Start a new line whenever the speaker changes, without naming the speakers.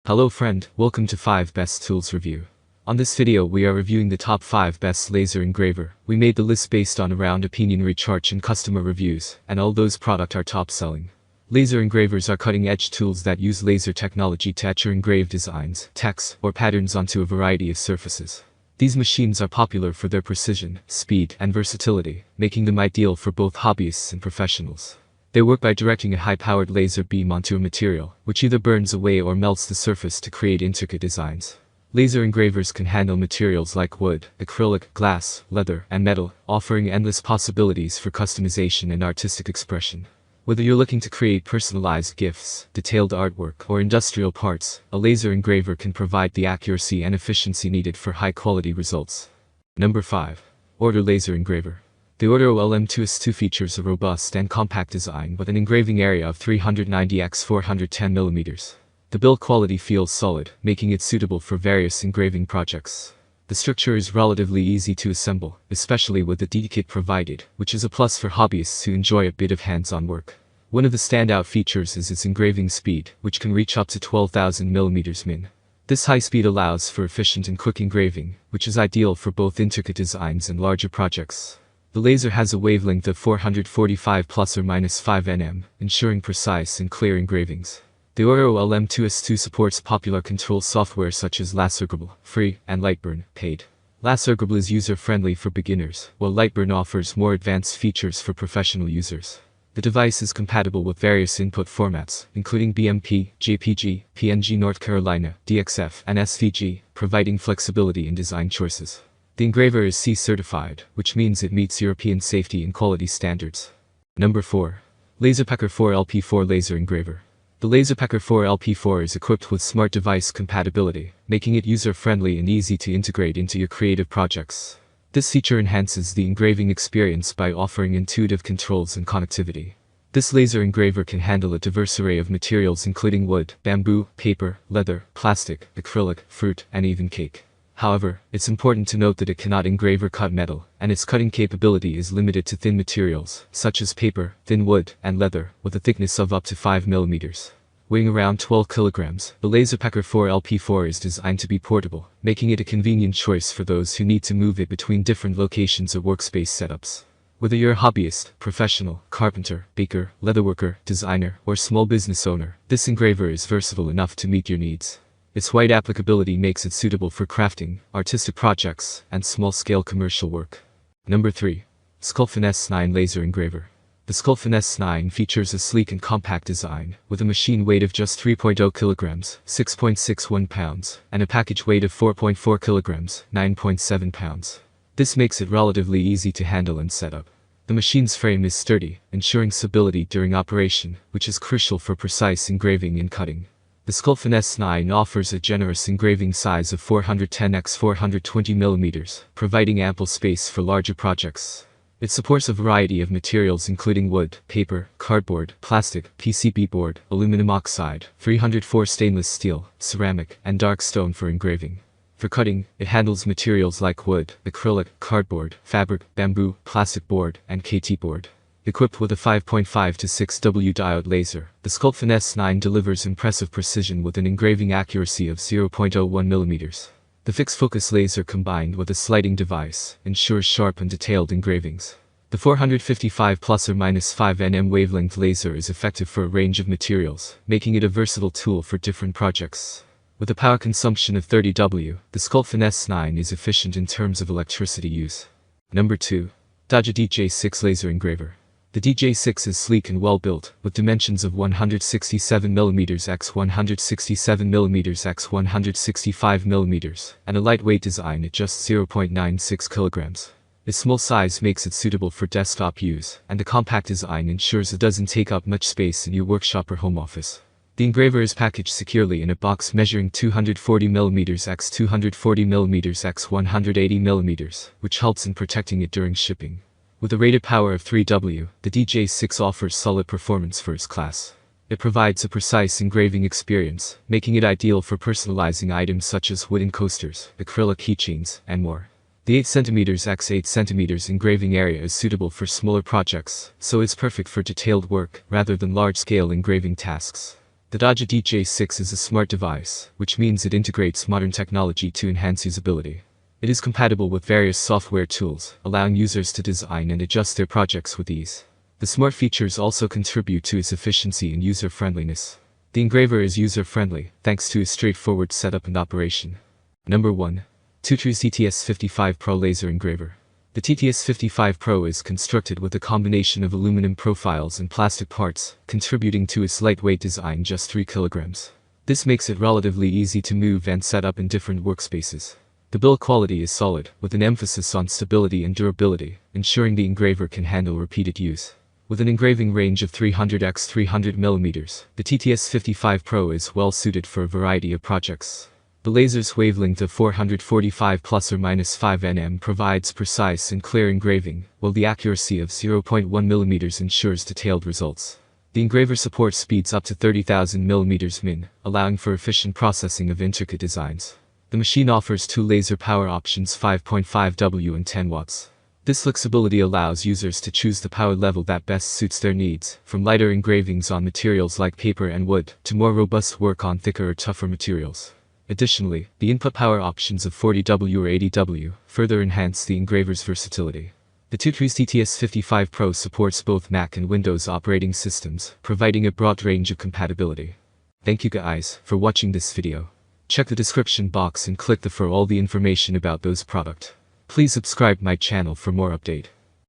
Hello friend, welcome to 5 Best Tools Review. On this video we are reviewing the top 5 best laser engraver. We made the list based on around opinion research and customer reviews, and all those products are top selling. Laser engravers are cutting-edge tools that use laser technology to etch or engrave designs, text, or patterns onto a variety of surfaces. These machines are popular for their precision, speed, and versatility, making them ideal for both hobbyists and professionals. They work by directing a high-powered laser beam onto a material, which either burns away or melts the surface to create intricate designs. Laser engravers can handle materials like wood, acrylic, glass, leather, and metal, offering endless possibilities for customization and artistic expression. Whether you're looking to create personalized gifts, detailed artwork, or industrial parts, a laser engraver can provide the accuracy and efficiency needed for high-quality results. Number 5. ORTUR Laser Engraver. The ORTUR LM2S2 features a robust and compact design with an engraving area of 390 x 410 mm. The build quality feels solid, making it suitable for various engraving projects. The structure is relatively easy to assemble, especially with the DAJA kit provided, which is a plus for hobbyists who enjoy a bit of hands-on work. One of the standout features is its engraving speed, which can reach up to 12,000 mm min. This high speed allows for efficient and quick engraving, which is ideal for both intricate designs and larger projects. The laser has a wavelength of 445 ± 5 nm, ensuring precise and clear engravings. The ORTUR LM2S2 supports popular control software such as LASERPECKER, free, and Lightburn, paid. LASERPECKER is user-friendly for beginners, while Lightburn offers more advanced features for professional users. The device is compatible with various input formats, including BMP, JPG, PNG North Carolina, DXF, and SVG, providing flexibility in design choices. The engraver is CE certified, which means it meets European safety and quality standards. Number 4. LASERPECKER 4LP4 Laser Engraver. The LASERPECKER 4LP4 is equipped with smart device compatibility, making it user-friendly and easy to integrate into your creative projects. This feature enhances the engraving experience by offering intuitive controls and connectivity. This laser engraver can handle a diverse array of materials including wood, bamboo, paper, leather, plastic, acrylic, fruit, and even cake. However, it's important to note that it cannot engrave or cut metal, and its cutting capability is limited to thin materials, such as paper, thin wood, and leather, with a thickness of up to 5 mm. Weighing around 12 kg, the LASERPECKER 4LP4 is designed to be portable, making it a convenient choice for those who need to move it between different locations or workspace setups. Whether you're a hobbyist, professional, carpenter, baker, leatherworker, designer, or small business owner, this engraver is versatile enough to meet your needs. Its wide applicability makes it suitable for crafting, artistic projects, and small-scale commercial work. Number 3. SCULPFUN S9 Laser Engraver. The SCULPFUN S9 features a sleek and compact design, with a machine weight of just 3.0 kg, 6.61 pounds, and a package weight of 4.4 kg, 9.7 pounds. This makes it relatively easy to handle and set up. The machine's frame is sturdy, ensuring stability during operation, which is crucial for precise engraving and cutting. The SCULPFUN S9 offers a generous engraving size of 410 x 420 mm, providing ample space for larger projects. It supports a variety of materials including wood, paper, cardboard, plastic, PCB board, aluminum oxide, 304 stainless steel, ceramic, and dark stone for engraving. For cutting, it handles materials like wood, acrylic, cardboard, fabric, bamboo, plastic board, and KT board. Equipped with a 5.5 to 6W diode laser, the SCULPFUN S9 delivers impressive precision with an engraving accuracy of 0.01 mm. The fixed focus laser combined with a sliding device ensures sharp and detailed engravings. The 455 ± 5 nm wavelength laser is effective for a range of materials, making it a versatile tool for different projects. With a power consumption of 30 W, the SCULPFUN S9 is efficient in terms of electricity use. Number 2. DAJA DJ6 Laser Engraver. The DJ6 is sleek and well-built, with dimensions of 167 mm x 167 mm x 165 mm, and a lightweight design at just 0.96 kg. Its small size makes it suitable for desktop use, and the compact design ensures it doesn't take up much space in your workshop or home office. The engraver is packaged securely in a box measuring 240 mm x 240 mm x 180 mm, which helps in protecting it during shipping. With a rated power of 3W, the DJ6 offers solid performance for its class. It provides a precise engraving experience, making it ideal for personalizing items such as wooden coasters, acrylic keychains, and more. The 8 cm x 8 cm engraving area is suitable for smaller projects, so it's perfect for detailed work rather than large-scale engraving tasks. The DAJA DJ6 is a smart device, which means it integrates modern technology to enhance usability. It is compatible with various software tools, allowing users to design and adjust their projects with ease. The smart features also contribute to its efficiency and user-friendliness. The engraver is user-friendly, thanks to a straightforward setup and operation. Number 1. TwoTrees TTS55 Pro Laser Engraver. The TTS55 Pro is constructed with a combination of aluminum profiles and plastic parts, contributing to its lightweight design, just 3 kilograms. This makes it relatively easy to move and set up in different workspaces. The build quality is solid, with an emphasis on stability and durability, ensuring the engraver can handle repeated use. With an engraving range of 300 x 300 mm, the TTS55 Pro is well suited for a variety of projects. The laser's wavelength of 445 ± 5 nm provides precise and clear engraving, while the accuracy of 0.1 mm ensures detailed results. The engraver supports speeds up to 30,000 mm min, allowing for efficient processing of intricate designs. The machine offers 2 laser power options, 5.5 W and 10 watts. This flexibility allows users to choose the power level that best suits their needs, from lighter engravings on materials like paper and wood, to more robust work on thicker or tougher materials. Additionally, the input power options of 40W or 80W further enhance the engraver's versatility. The TwoTrees TTS55 Pro supports both Mac and Windows operating systems, providing a broad range of compatibility. Thank you guys for watching this video. Check the description box and click for all the information about those products. Please subscribe my channel for more update.